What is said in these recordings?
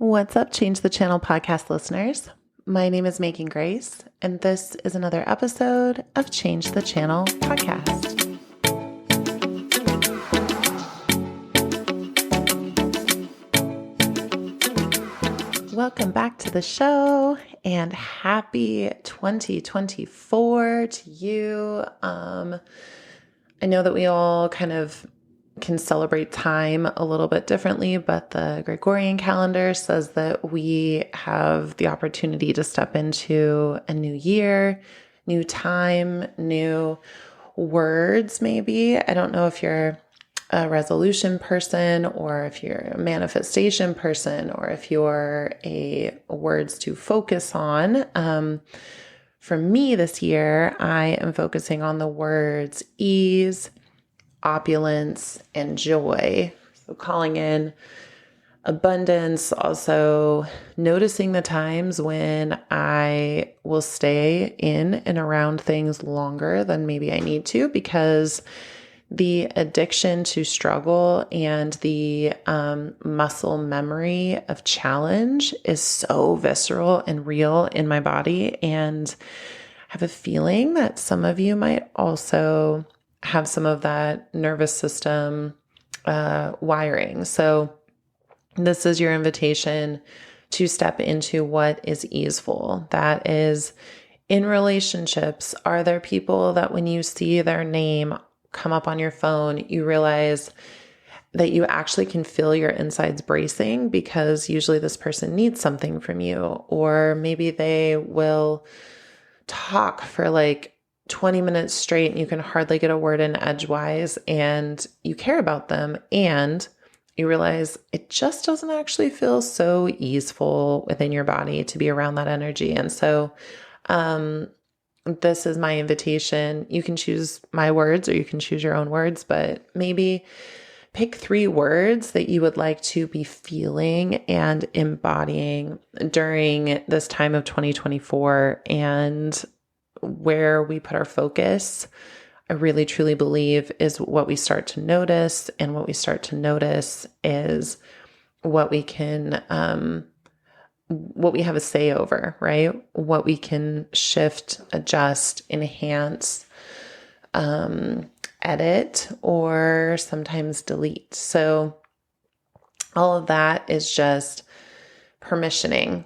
What's up, Change the Channel podcast listeners? My name is Megan Grace, and this is another episode of Change the Channel podcast. Welcome back to the show, and happy 2024 to you. I know that we all kind of can celebrate time a little bit differently, but the Gregorian calendar says that we have the opportunity to step into a new year, new time, new words, maybe. I don't know if you're a resolution person or if you're a manifestation person or if you're a words to focus on. For me this year, I am focusing on the words ease, opulence, and joy. So calling in abundance, also noticing the times when I will stay in and around things longer than maybe I need to, because the addiction to struggle and the muscle memory of challenge is so visceral and real in my body. And I have a feeling that some of you might also have some of that nervous system wiring. So this is your invitation to step into what is easeful. That is, in relationships, are there people that when you see their name come up on your phone, you realize that you actually can feel your insides bracing because usually this person needs something from you, or maybe they will talk for like 20 minutes straight and you can hardly get a word in edgewise, and you care about them and you realize it just doesn't actually feel so easeful within your body to be around that energy. And so this is my invitation. You can choose my words or you can choose your own words, but maybe pick 3 words that you would like to be feeling and embodying during this time of 2024. And where we put our focus, I really truly believe, is what we start to notice. And what we start to notice is what we can, what we have a say over, right? What we can shift, adjust, enhance, edit, or sometimes delete. So all of that is just permissioning.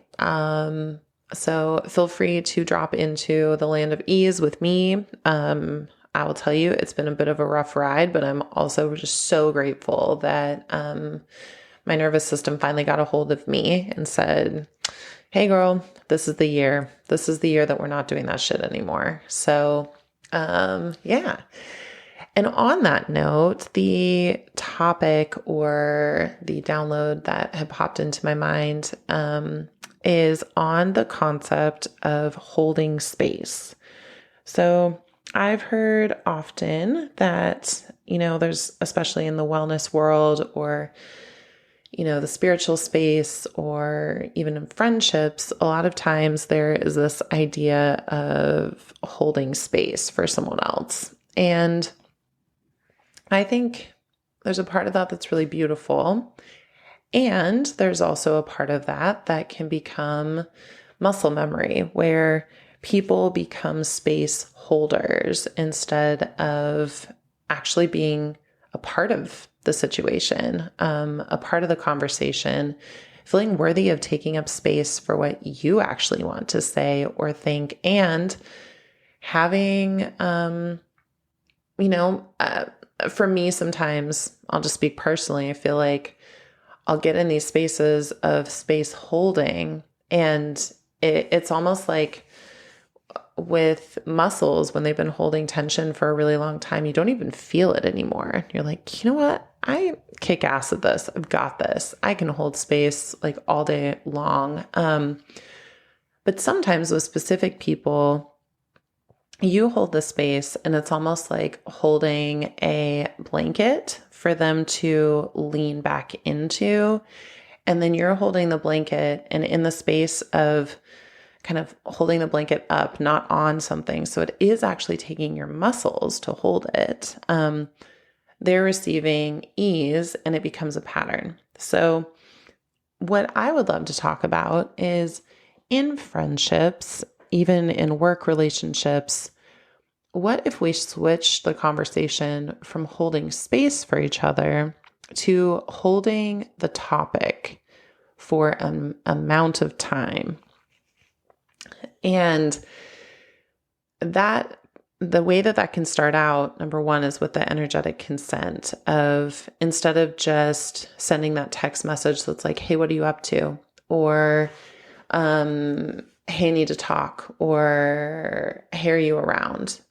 So feel free to drop into the land of ease with me. I will tell you, it's been a bit of a rough ride, but I'm also just so grateful that my nervous system finally got a hold of me and said, hey girl, this is the year. This is the year that we're not doing that shit anymore. So yeah. And on that note, the topic or the download that had popped into my mind is on the concept of holding space. So I've heard often that, there's, especially in the wellness world or, the spiritual space or even in friendships, a lot of times there is this idea of holding space for someone else. And I think there's a part of that that's really beautiful. And there's also a part of that that can become muscle memory, where people become space holders instead of actually being a part of the situation, a part of the conversation, feeling worthy of taking up space for what you actually want to say or think, and having, for me, sometimes I'll just speak personally. I feel like I'll get in these spaces of space holding, and it's almost like with muscles, when they've been holding tension for a really long time, you don't even feel it anymore. You're like, you know what? I kick ass at this. I've got this. I can hold space like all day long. But sometimes with specific people, you hold the space and it's almost like holding a blanket for them to lean back into. And then you're holding the blanket, and in the space of kind of holding the blanket up, not on something. So it is actually taking your muscles to hold it. They're receiving ease and it becomes a pattern. So what I would love to talk about is in friendships, even in work relationships, what if we switch the conversation from holding space for each other to holding the topic for an amount of time? And that the way that can start out, number one, is with the energetic consent of, instead of just sending that text message that's like, hey, what are you up to? Or, hey, I need to talk, or hey, are you around?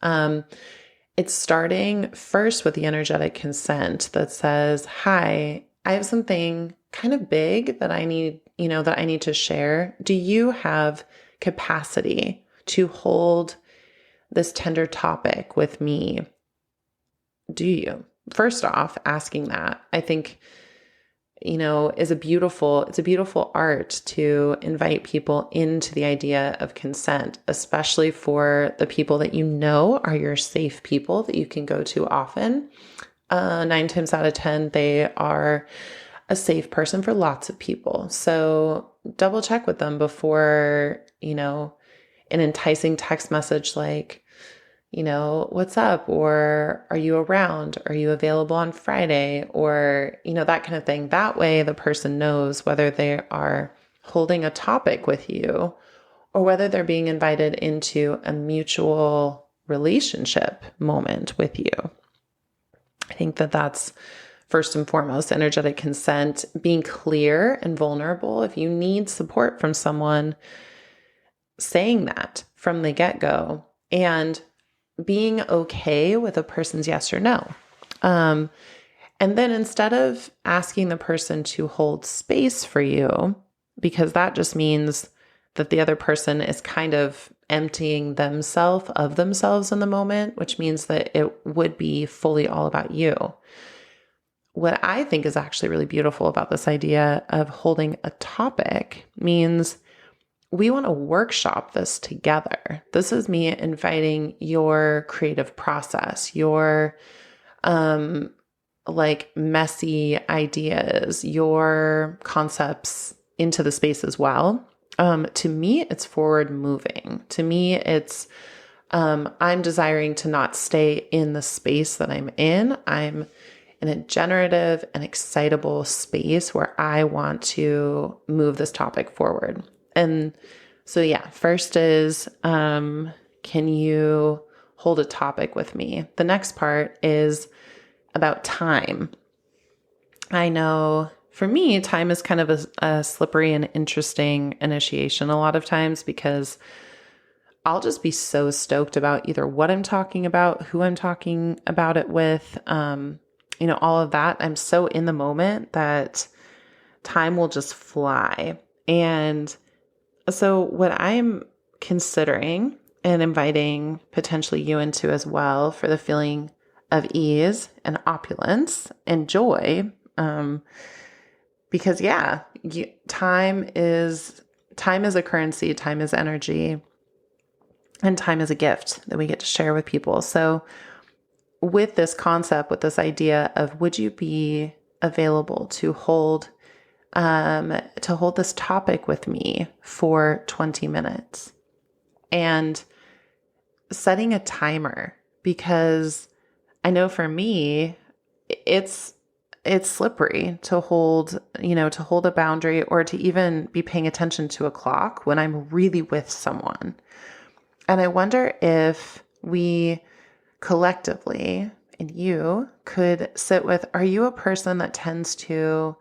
It's starting first with the energetic consent that says, hi, I have something kind of big that I need, that I need to share. Do you have capacity to hold this tender topic with me? Do you? First off, asking that, I think, it's a beautiful art to invite people into the idea of consent, especially for the people that are your safe people that you can go to often. 9 times out of 10, they are a safe person for lots of people. So double check with them before, an enticing text message like, what's up? Or are you around? Are you available on Friday? Or, that kind of thing. That way the person knows whether they are holding a topic with you or whether they're being invited into a mutual relationship moment with you. I think that that's first and foremost, energetic consent, being clear and vulnerable. If you need support from someone, saying that from the get-go, and being okay with a person's yes or no. And then instead of asking the person to hold space for you, because that just means that the other person is kind of emptying themselves in the moment, which means that it would be fully all about you. What I think is actually really beautiful about this idea of holding a topic means we want to workshop this together. This is me inviting your creative process, your messy ideas, your concepts into the space as well. To me, it's forward moving. To me, it's I'm desiring to not stay in the space that I'm in. I'm in a generative and excitable space where I want to move this topic forward. And so, first is, can you hold a topic with me? The next part is about time. I know for me, time is kind of a slippery and interesting initiation a lot of times, because I'll just be so stoked about either what I'm talking about, who I'm talking about it with, all of that. I'm so in the moment that time will just fly. And so what I'm considering and inviting potentially you into as well, for the feeling of ease and opulence and joy, because time is a currency, time is energy, and time is a gift that we get to share with people. So with this concept, with this idea of, would you be available to hold this topic with me for 20 minutes, and setting a timer, because I know for me, it's slippery to hold a boundary, or to even be paying attention to a clock when I'm really with someone. And I wonder if we collectively, and you could sit with, are you a person that tends to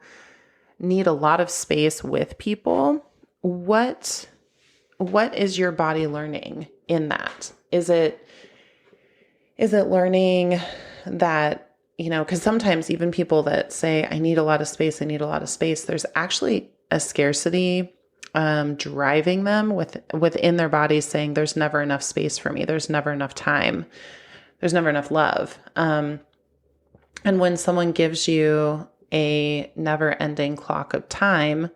need a lot of space with people? What is your body learning in that? Is it learning that, because sometimes even people that say, I need a lot of space, there's actually a scarcity driving them within their bodies, saying there's never enough space for me. There's never enough time. There's never enough love. And when someone gives you a never-ending clock of time,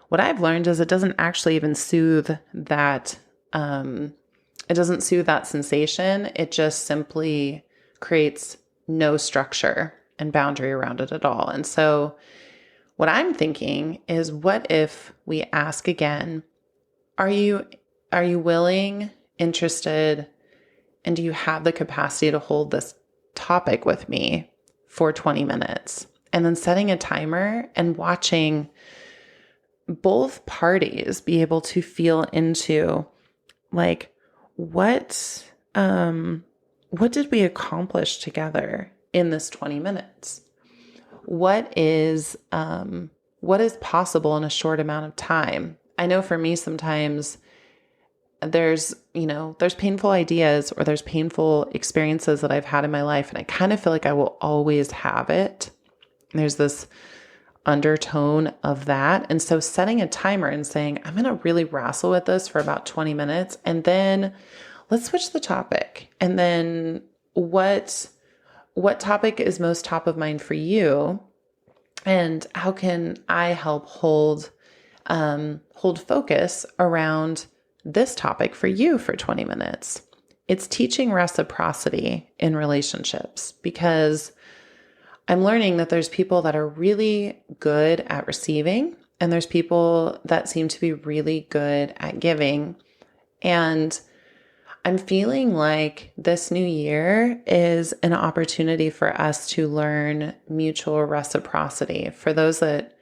what I've learned is it doesn't actually even soothe that. It doesn't soothe that sensation. It just simply creates no structure and boundary around it at all. And so what I'm thinking is, what if we ask again, are you willing, interested, and do you have the capacity to hold this topic with me for 20 minutes? And then setting a timer and watching both parties be able to feel into, like, what did we accomplish together in this 20 minutes? What is possible in a short amount of time? I know for me, sometimes there's painful ideas or there's painful experiences that I've had in my life, and I kind of feel like I will always have it. There's this undertone of that. And so setting a timer and saying, I'm going to really wrestle with this for about 20 minutes, and then let's switch the topic. And then what topic is most top of mind for you? And how can I help hold focus around this topic for you for 20 minutes? It's teaching reciprocity in relationships, because I'm learning that there's people that are really good at receiving, and there's people that seem to be really good at giving. And I'm feeling like this new year is an opportunity for us to learn mutual reciprocity. For those that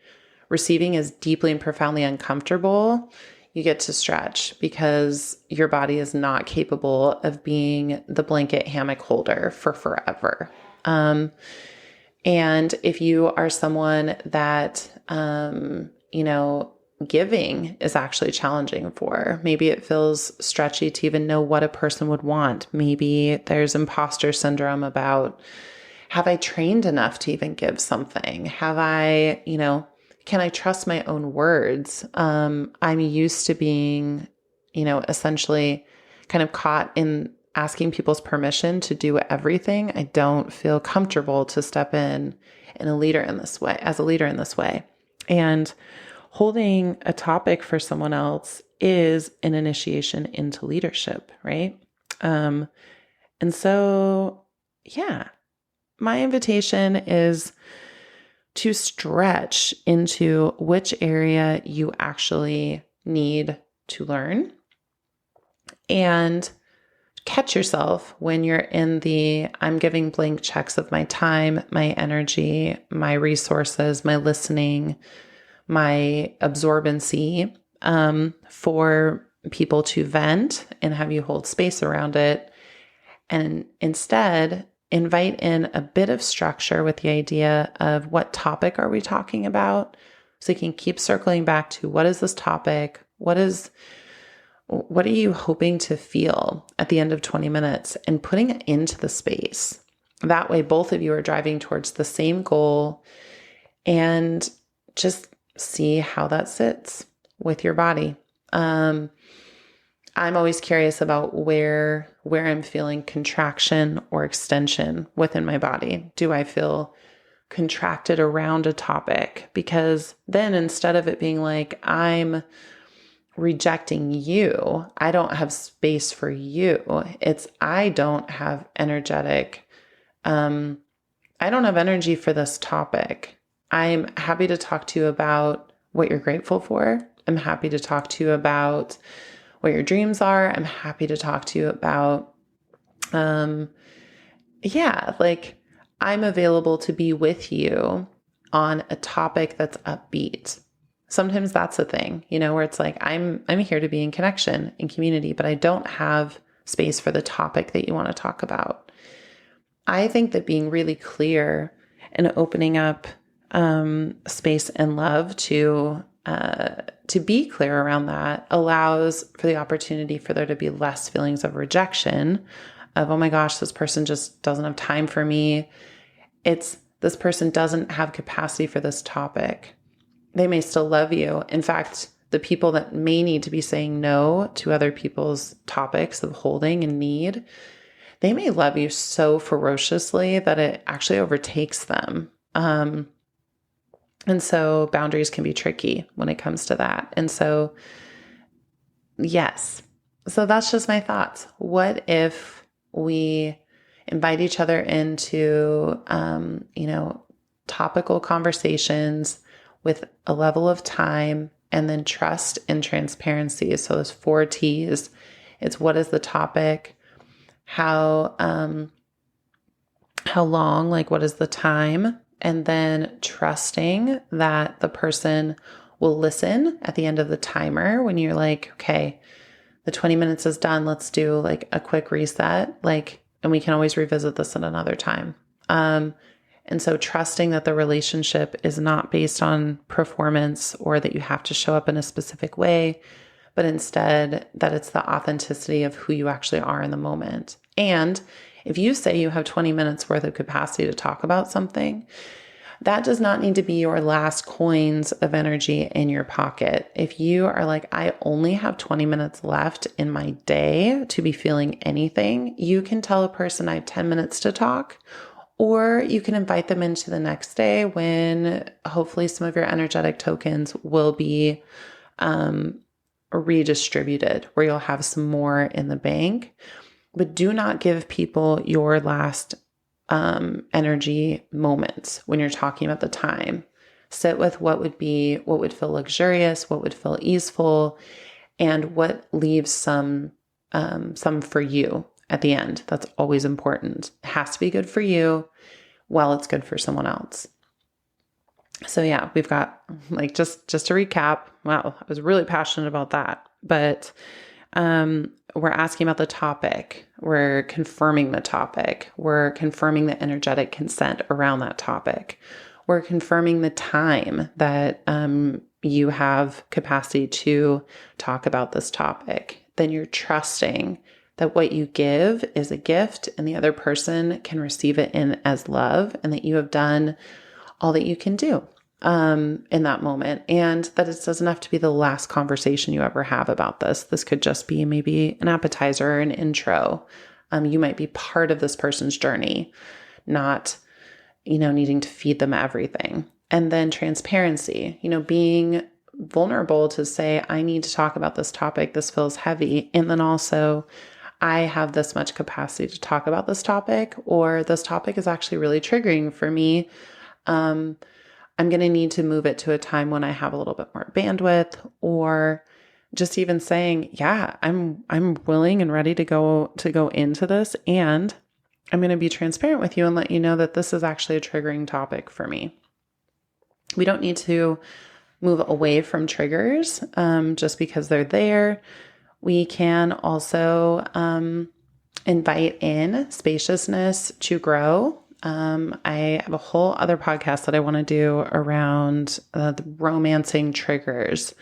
receiving is deeply and profoundly uncomfortable, you get to stretch, because your body is not capable of being the blanket hammock holder for forever. And if you are someone that, giving is actually challenging for, maybe it feels stretchy to even know what a person would want. Maybe there's imposter syndrome about, have I trained enough to even give something? Have I, can I trust my own words? I'm used to being, essentially kind of caught in asking people's permission to do everything. I don't feel comfortable to step in as a leader in this way. And holding a topic for someone else is an initiation into leadership, right? And so, my invitation is to stretch into which area you actually need to learn, and catch yourself when you're in the, I'm giving blank checks of my time, my energy, my resources, my listening, my absorbency, for people to vent, and have you hold space around it. And instead invite in a bit of structure with the idea of, what topic are we talking about? So you can keep circling back to, what is this topic? What are you hoping to feel at the end of 20 minutes, and putting it into the space. That way, both of you are driving towards the same goal, and just see how that sits with your body. I'm always curious about where I'm feeling contraction or extension within my body. Do I feel contracted around a topic? Because then, instead of it being like, I'm rejecting you, I don't have space for you. It's, I don't have energy for this topic. I'm happy to talk to you about what you're grateful for. I'm happy to talk to you about what your dreams are. I'm happy to talk to you about, I'm available to be with you on a topic that's upbeat. Sometimes that's a thing, where it's like, I'm here to be in connection and community, but I don't have space for the topic that you want to talk about. I think that being really clear and opening up space and love to be clear around that allows for the opportunity for there to be less feelings of rejection, of, oh my gosh, this person just doesn't have time for me. It's, this person doesn't have capacity for this topic. They may still love you. In fact, the people that may need to be saying no to other people's topics of holding and need, they may love you so ferociously that it actually overtakes them. And so boundaries can be tricky when it comes to that. And so, yes. So that's just my thoughts. What if we invite each other into, topical conversations with a level of time, and then trust and transparency. So those 4 T's. It's what is the topic, how long, like what is the time, and then trusting that the person will listen at the end of the timer when you're like, okay, the 20 minutes is done. Let's do like a quick reset. And we can always revisit this at another time. And so trusting that the relationship is not based on performance or that you have to show up in a specific way, but instead that it's the authenticity of who you actually are in the moment. And if you say you have 20 minutes worth of capacity to talk about something, that does not need to be your last coins of energy in your pocket. If you are like, I only have 20 minutes left in my day to be feeling anything, you can tell a person I have 10 minutes to talk, or you can invite them into the next day when hopefully some of your energetic tokens will be redistributed, where you'll have some more in the bank. But do not give people your last energy moments when you're talking about the time. Sit with what would feel luxurious, what would feel easeful, and what leaves some for you at the end. That's always important. It has to be good for you while it's good for someone else. So yeah, we've got like, just to recap, wow, I was really passionate about that, but we're asking about the topic. We're confirming the topic. We're confirming the energetic consent around that topic. We're confirming the time that you have capacity to talk about this topic. Then you're trusting that what you give is a gift and the other person can receive it in as love, and that you have done all that you can do in that moment, and that it doesn't have to be the last conversation you ever have about this. This could just be maybe an appetizer or an intro. You might be part of this person's journey, not, needing to feed them everything. And then transparency, being vulnerable to say, I need to talk about this topic. This feels heavy. And then also, I have this much capacity to talk about this topic, or this topic is actually really triggering for me. I'm going to need to move it to a time when I have a little bit more bandwidth, or just even saying, yeah, I'm willing and ready to go into this, and I'm going to be transparent with you and let you know that this is actually a triggering topic for me. We don't need to move away from triggers just because they're there. We can also invite in spaciousness to grow. I have a whole other podcast that I want to do around the romancing triggers,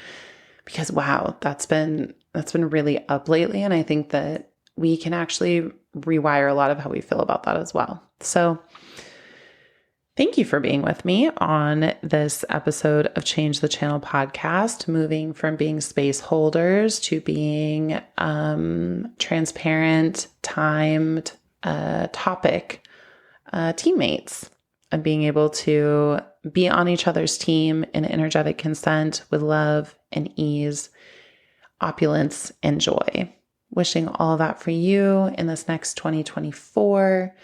because wow, that's been really up lately. And I think that we can actually rewire a lot of how we feel about that as well. So thank you for being with me on this episode of Change the Channel podcast, moving from being space holders to being transparent, timed, topic teammates, and being able to be on each other's team in energetic consent with love and ease, opulence, and joy. Wishing all of that for you in this next 2024.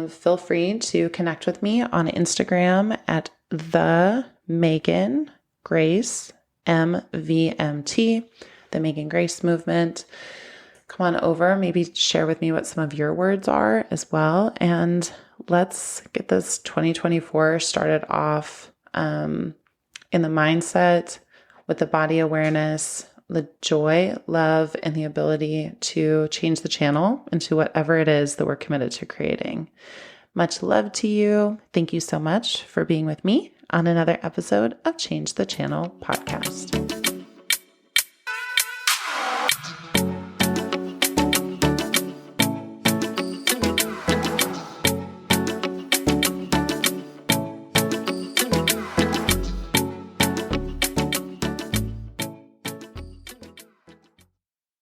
Feel free to connect with me on Instagram at themegangracemvmt, the Megan Grace Movement. Come on over, maybe share with me what some of your words are as well. And let's get this 2024 started off in the mindset with the body awareness, the joy, love, and the ability to change the channel into whatever it is that we're committed to creating. Much love to you. Thank you so much for being with me on another episode of Change the Channel podcast.